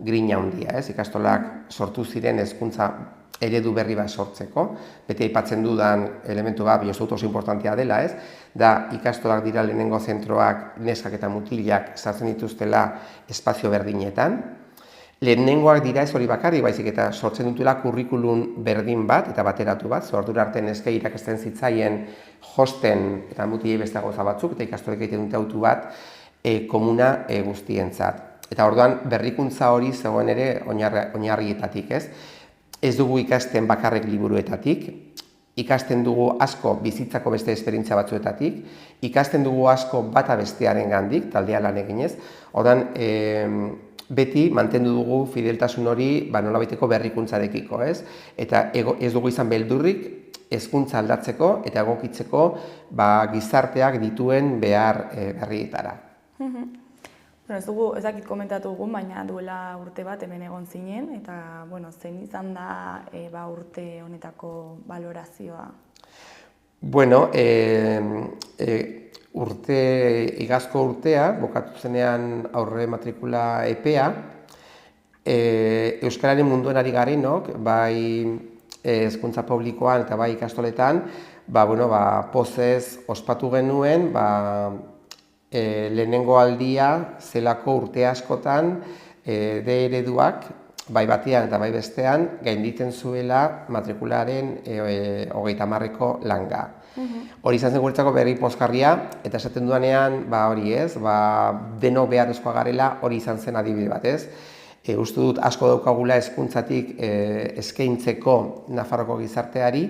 grina handia, ez? Ikastolak sortu ziren hezkuntza eredu berri bat sortzeko, beti aipatzen dudan elementu bat, uste dut oso importantea dela, ez? Da, ikastolak dira lehenengo zentroak, neskak eta mutilak sartzen dituztela espazio berdinetan. Lehenengoak dira ez hori bakarrik, baizik eta sortzen dutela kurrikulum berdin bat eta bateratu bat, ordura arte neskei irakasten zitzaien josten eta mutilei beste gauza batzuk, eta ikastolek egiten dute autu bat komuna guztientzat. Eta orduan berrikuntza hori zegoen ere oinarrietatik, ez? Ez dugu ikasten bakarrek liburuetatik, ikasten dugu asko bizitzako beste esperientzia batzuetatik, ikasten dugu asko bata bestearen gandik, taldea lan eginez, orduan beti mantendu dugu fideltasun hori nolabaiteko berrikuntzarekiko, ez? Eta ez dugu izan beldurrik hezkuntza aldatzeko eta egokitzeko gizarteak dituen behar berrietara. Ez dakit komentatu dugun, baina duela urte bat hemen egon zinen, eta zein izan da urte honetako balorazioa? Bueno, igazko urtea, bukatu zenean aurre matrikula epea, Euskararen munduan ari garenok, bai hezkuntza publikoan eta bai ikastoletan, pozez ospatu genuen, lehenengo aldia zelako urte askotan D ereduak, bai batean eta bai bestean, gainditen zuela matrikularen 30ko langa. Hori izan zen guretzako berri pozgarria, eta esaten dudanean, denok beharrezkoa garela hori izan zen adibide bat, ez? Uste dut asko daukagula hezkuntzatik eskaintzeko Nafarroko gizarteari,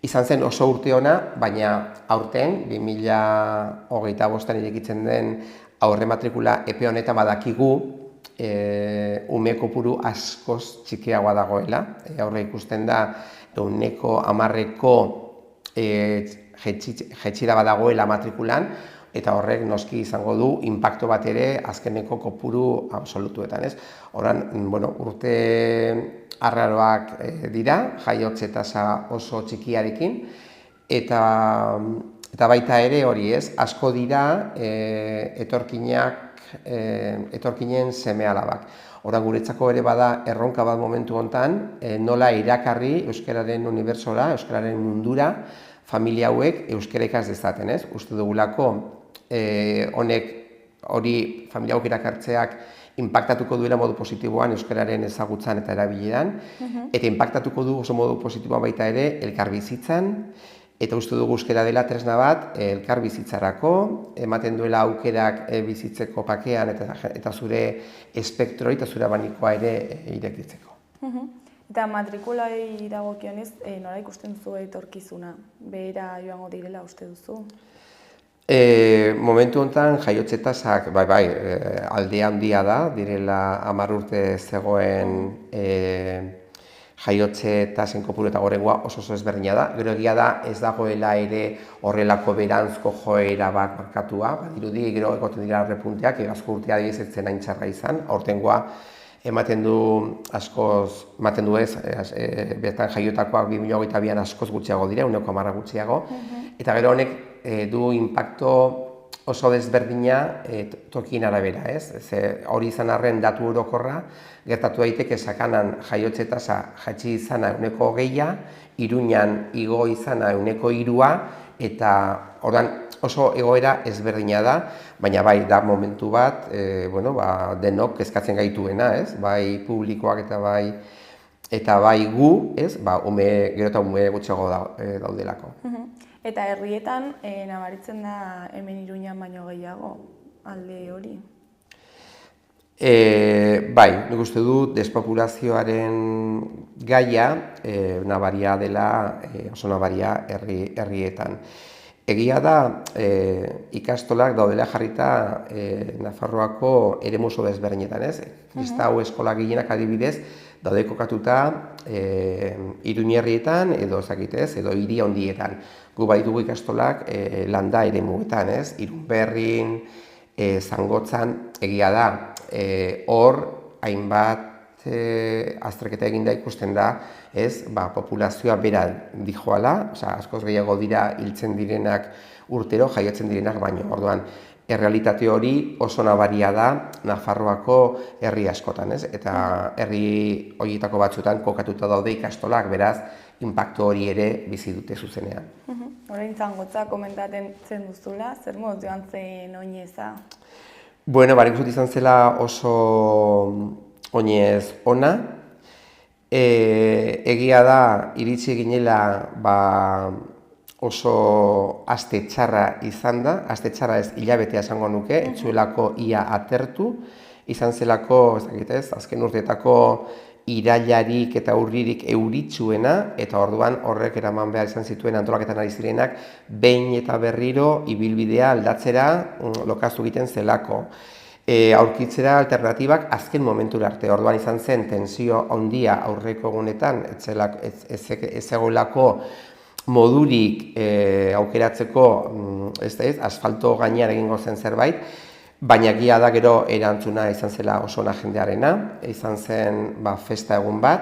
izan zen oso urte ona, baina aurten, 2025an irekitzen den aurre matrikula epe honetan badakigu ume kopuru askoz txikiagoa dagoela. Aurre ikusten da 10%ko jaitsira badagoela matrikulan, eta horrek noski izango du inpakto bat ere azkeneko kopuru absolutuetan, ez? Horan, urte arraroak dira, jaiotze tasa oso txikiarekin, eta baita ere hori, ez? Asko dira etorkinen seme-alabak. Horan, guretzako ere bada erronka bat momentu honetan, nola irakarri euskararen unibertsora, euskararen mundura, familia hauek euskara ikas dezaten, ez? Uste dugulako honek hori familia hauek irakartzeak inpaktatuko duela modu positiboan euskararen ezagutzan eta erabileran, eta inpaktatuko du oso modu positiboan baita ere elkarbizitzan, eta uste dugu euskara dela tresna bat elkarbizitzarako, ematen duela aukerak bizitzeko pakean eta zure espektroi eta zure abanikoa ere irekitzeko. Eta matrikulai dagokionez, nola ikusten zu etorkizuna? Behera joango direla uste duzu? Momentu honetan jaiotze tasak alde handia da, direla 10 urte zegoen jaiotze tasen kopuru eta gorengoa oso ezberdina da. Gero egia da ez dagoela ere horrelako berantzko joera bat markatua, badirudi gero egoten dira repunteak, igazko urtea dibezetzen hain txarra izan, aurtengoa ematen du bertan jaiotakoak 2022an askoz gutxiago dira, 10% gutxiago, eta gero honek du inpakto oso desberdina tokien arabera, ez? Hori izan arren datu orokorra, gertatu daiteke Sakanan jaiotze tasa jaitsi izana 20%, Iruñan igo izana 3%, eta ordan oso egoera ezberdina da, baina bai da momentu bat, denok kezkatzen gaituena, ez? Bai publikoak eta bai gu, ez? Gero eta ume gutxiago daudelako. Eta herrietan nabaritzen da hemen Iruñan baino gehiago alde hori? Bai, nik uste dut despopulazioaren gaia nabaria dela, oso nabaria herrietan. Egia da, ikastolak daudela jarrita Nafarroako eremu oso desberdinetan, ez? Kristau eskola gehienak adibidez, daude kokatuta Iruña herrietan edo hiri handietan. Gu baditugu ikastolak landa eremuetan, ez? Irunberrin, Zangotzan, egia da, hor hainbat azterketa eginda ikusten da, ez, populazioa bera dijoala, askoz gehiago dira hiltzen direnak urtero, jaiotzen direnak baino. Orduan, errealitate hori oso nabaria da Nafarroako herri askotan, ez? Eta herri horietako batzuetan kokatuta daude ikastolak, beraz, inpaktu hori ere bizi dute zuzenean. Orain Zangotza komentatzen duzula, zer moduz joan zen oineza? Bueno, nik uste izan zela oso oinez ona. Egia da, iritsi ginela oso aste txarra izan da, aste txarra ez hilabetea esango nuke, ez zuelako ia atertu, izan zelako, azken urteetako irailarik eta urririk euritsuena, eta orduan horrek eraman behar izan zituen antolaketan ari zirenak, behin eta berriro ibilbidea aldatzera lokaztu egiten zelako. Aurkitzera alternatibak azken momentura arte. Orduan izan zen tensio handia aurreko egunetan, ez zegoelako modurik aukeratzeko asfalto gainean egingo zen zerbait, baina egia da gero erantzuna izan zela oso ona jendearena, izan zen festa egun bat,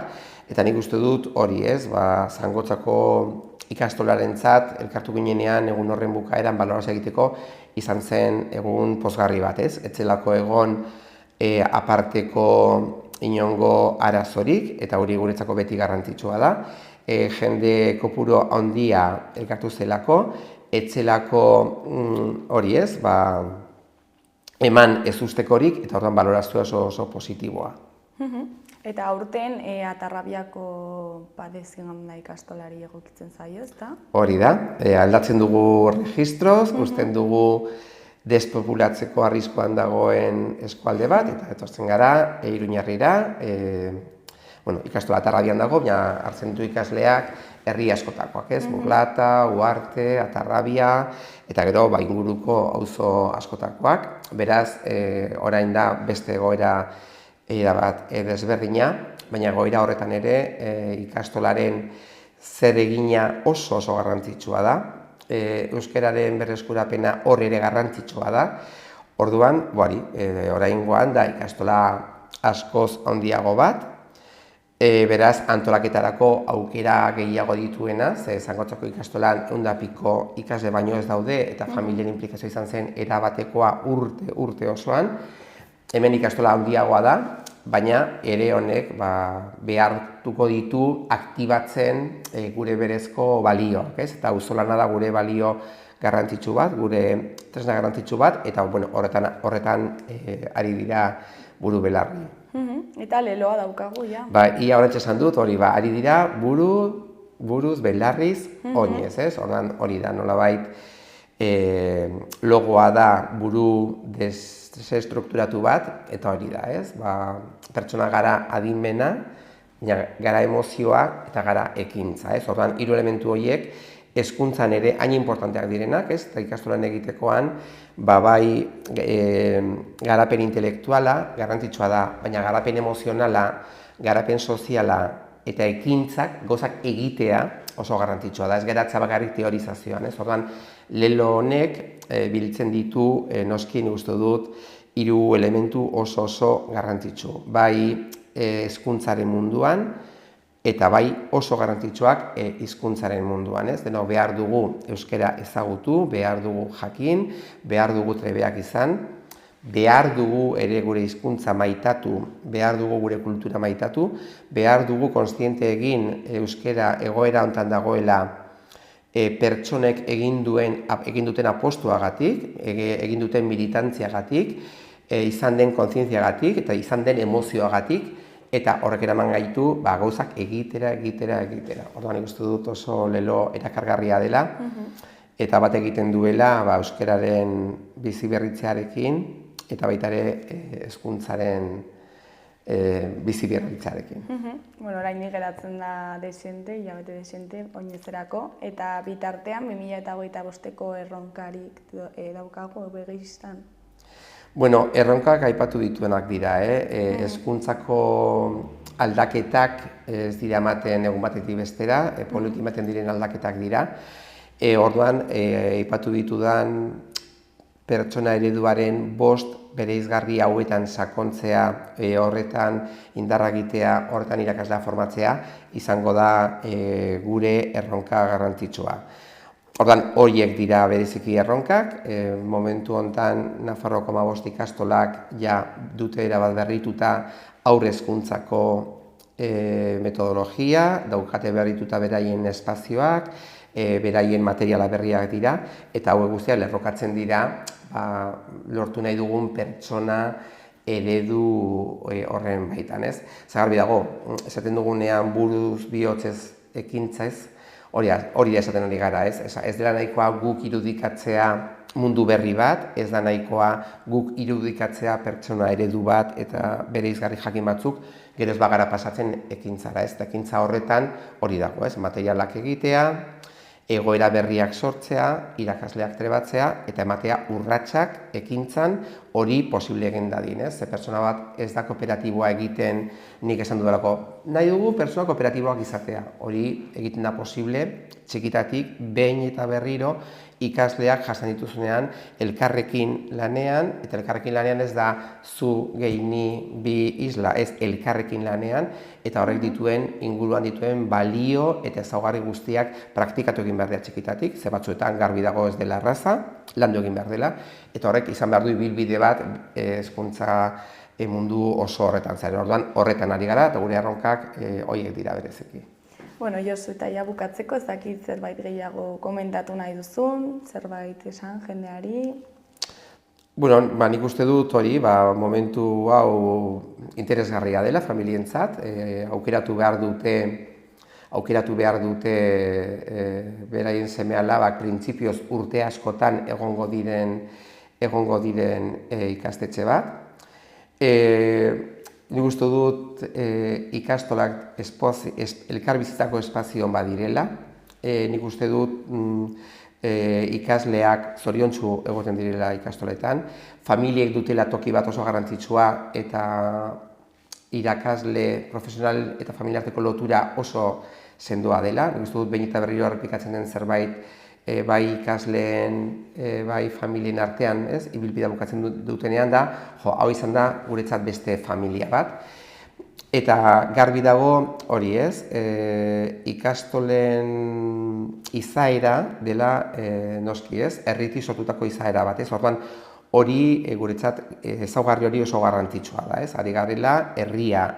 eta nik uste dut hori Zangotzako ikastolarentzat elkartu ginenean egun horren bukaeran balorazioa egiteko izan zen egun pozgarri bat, etzelako egon aparteko inongo arazorik, eta hori guretzako beti garrantzitsua da. Jende kopuru handia elkartu zelako, etzelako hori eman ez ustekorik, eta orduan balorazioa oso positiboa. Eta aurten Atarrabiako Padezionda ikastolari egokitzen zaio, ezta? Hori da, aldatzen dugu registroz, usten dugu despopulatzeko arriskuan dagoen eskualde bat, eta etortzen gara Iruñarrira, ikastola Atarrabian dago, baina hartzen ditu ikasleak herri askotakoak, Burlata, Uarte, Atarrabia, eta gero inguruko auzo askotakoak. Beraz, orain da beste egoera bat desberdina, baina egoera horretan ere ikastolaren zeregina oso garrantzitsua da. Euskararen berreskurapena hor ere garrantzitsua da. Orduan, oraingoan da ikastola askoz handiago bat, beraz antolaketarako aukera gehiago dituena, Zangotzako ikastolan 100 ikasle baino ez daude, eta familien implikazioa izan zen erabatekoa urte osoan. Hemen ikastola handiagoa da, baina ere honek behartuko ditu aktibatzen gure berezko balioak, eta auzolana da gure balio garrantzitsu bat, gure tresna garrantzitsu bat, eta horretan ari dira buru belarri. Eta leloa daukagu, ja. Ia horretxe esan dut, hori ari dira buruz belarriz oinez, ordan hori da nolabait logoa da buru desestrukturatu bat, eta hori da, pertsona gara adimena, gara emozioa eta gara ekintza, ordan 3 elementu horiek hezkuntzan ere hain importanteak direnak, eta ikastolan egitekoan, bai garapen intelektuala garrantzitsua da, baina garapen emozionala, garapen soziala eta ekintzak gozak egitea oso garrantzitsua da, ez geratza bakarrik teorizazioan, ordan lelo honek biltzen ditu, noski uste dut, 3 elementu oso garrantzitsu, bai hezkuntzaren munduan, eta bai oso garrantzitsuak hizkuntzaren munduan, denok behar dugu euskara ezagutu, behar dugu jakin, behar dugu trebeak izan, behar dugu ere gure hizkuntza maitatu, behar dugu gure kultura maitatu, behar dugu kontziente egin euskara egoera hontan dagoela pertsonek egin duten apostuagatik, egin duten militantziagatik, izan den kontzientziagatik eta izan den emozioagatik, eta horrek eraman gaitu gauzak egitera. Orduan ikustu dut oso lelo erakargarria dela, eta bat egiten duela euskararen biziberritzearekin, eta baita ere hezkuntzaren biziberritzearekin. Orain geratzen da desente, hilabete desente, oinezerako, eta bitartean 2025ko erronkarik daukago begistan. Erronkak aipatu dituenak dira, hezkuntzako aldaketak ez dira ematen egun batetik bestera, poliki ematen diren aldaketak dira. Orduan, aipatu ditudan pertsona ereduaren 5 bereizgarri hauetan sakontzea, horretan indarra egitea, horretan irakaslea formatzea, izango da gure erronka garrantzitsua. Ordan horiek dira bereziki erronkak, momentu hontan Nafarroako 15 ikastolak dute erabat berrituta haur hezkuntzako metodologia, daukate berrituta beraien espazioak, beraien materiala berriak dira, eta hauek guztiak lerrokatzen dira lortu nahi dugun pertsona eredu horren baitan, Zagarbi dago, esaten dugunean buruz bihotzez ekintzez, hori esaten hori gara, ez dela nahikoa guk irudikatzea mundu berri bat, ez da nahikoa guk irudikatzea pertsona eredu bat eta bereizgarri jakin batzuk, gero ez bagara pasatzen ekintzara, eta ekintza horretan hori dago, materialak egitea, egoera berriak sortzea, irakasleak trebatzea eta ematea urratsak ekintzan hori posible egin dadin, ez? Ze pertsona bat ez da kooperatiboa egiten nik esan dudalako. Nahi dugu pertsona kooperatiboak izatea. Hori egiten da posible txikitatik behin eta berriro ikasleak jasan dituzunean elkarrekin lanean, eta elkarrekin lanean ez da zu gehi ni bi isla, ez elkarrekin lanean, eta horrek dituen inguruan dituen balio eta ezaugarri guztiak praktikatu egin behar dira txikitatik, ze batzuetan garbi dago ez dela erraza, landu egin behar dela, eta horrek izan behar du ibilbide bat hezkuntza mundu oso horretan zaren. Orduan horretan ari gara, eta gure erronkak horiek dira berezeki. Bueno, Josu, eta ja bukatzeko, ez dakit zerbait gehiago komentatu nahi duzun, zerbait esan jendeari? Bueno, nik uste dut hori, momentu hau interesgarria dela familientzat, aukeratu behar dute beraien seme-alabak printzipioz urte askotan egongo diren ikastetxe bat. Nik uste dut ikastolak elkarbizitzako espazioan badirela. Nik uste dut ikasleak zoriontsu egoten direla ikastoletan. Familiek dutela toki bat oso garrantzitsua eta irakasle, profesional eta familiarteko lotura oso sendoa dela. Nik uste dut behin eta berriro errepikatzen den zerbait bai ikasleen, bai familien artean, ibilbidea bukatzen dutenean da, hau izan da guretzat beste familia bat. Eta garbi dago hori ikastolen izaera dela noski herritik sortutako izaera bat, orduan hori guretzat ezaugarri hori oso garrantzitsua da, ari garela herria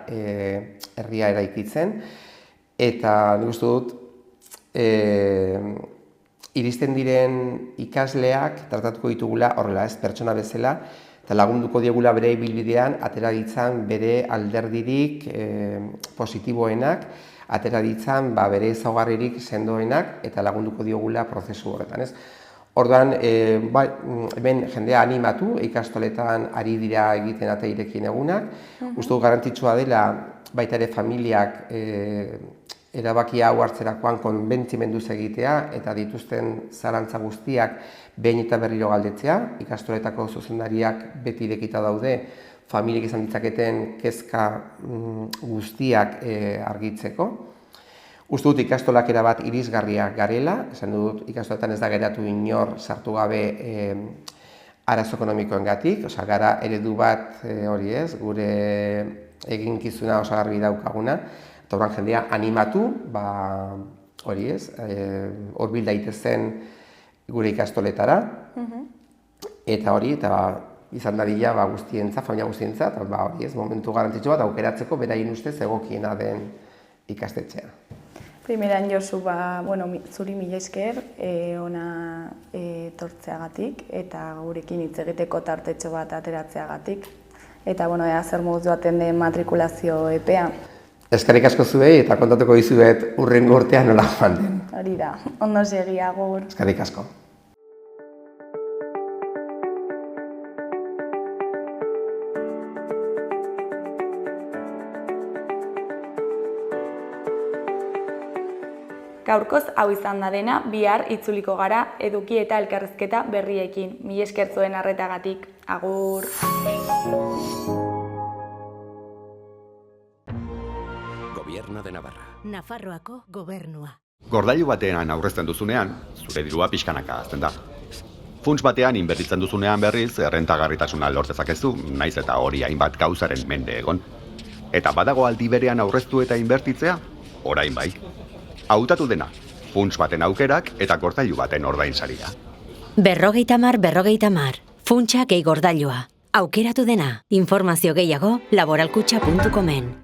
eraikitzen, eta nik uste dut iristen diren ikasleak tratatuko ditugula horrela, pertsona bezala, eta lagunduko diegula bere ibilbidean, atera ditzan bere alderdirik positiboenak, atera ditzan bere ezaugarririk sendoenak, eta lagunduko diogula prozesu horretan. Orduan, hemen jendea animatu, ikastoletan ari dira egiten ate irekin egunak, uste dut garrantzitsua dela baita ere familiak erabakia hau hartzerakoan konbentzimenduz egitea eta dituzten zalantza guztiak behin eta berriro galdetzea. Ikastoletako zuzendariak beti irekita daude, familiek izan ditzaketen kezka guztiak argitzeko. Uste dut ikastolak erabat irisgarriak garela, esan dut ikastoletan ez da geratu inor sartu gabe arazo ekonomikoengatik, gara eredu bat hori gure eginkizuna oso garbi daukaguna. Eta horren jendea animatu, hori hurbil daitezen gure ikastoletara, eta hori, eta izan dadila guztientzat, familia guztientzat, hori momentu garrantzitsu bat aukeratzeko beraien ustez egokiena den ikastetxea. Primeran, Josu, zuri mila esker ona etortzeagatik, eta gurekin hitz egiteko tartetxo bat ateratzeagatik, eta zer moduz joaten den matrikulazio epea. Eskerrik asko zuei eta kontatuko dizuet hurrengo urtean nola joan den. Hori da, ondo segi, agur. Eskerrik asko. Gaurkoz hau izan da dena, bihar itzuliko gara eduki eta elkarrizketa berriekin. Mila esker zuen arretagatik, agur. Gobierno de Navarra. Nafarroako gobernua. Gordailu batean aurrezten duzunean, zure dirua pixkanaka hazten da. Funts batean inbertitzen duzunean berriz, errentagarritasuna lortezakezu, naiz eta hori hainbat gauzaren mende egon. Eta badago aldi berean aurreztu eta inbertitzea, orain bai. Hautatu dena, funts baten aukerak eta gordailu baten ordainsaria. 50-50, funtsa gehi gordailua. Aukeratu dena, informazio gehiago laboralkutxa.comen.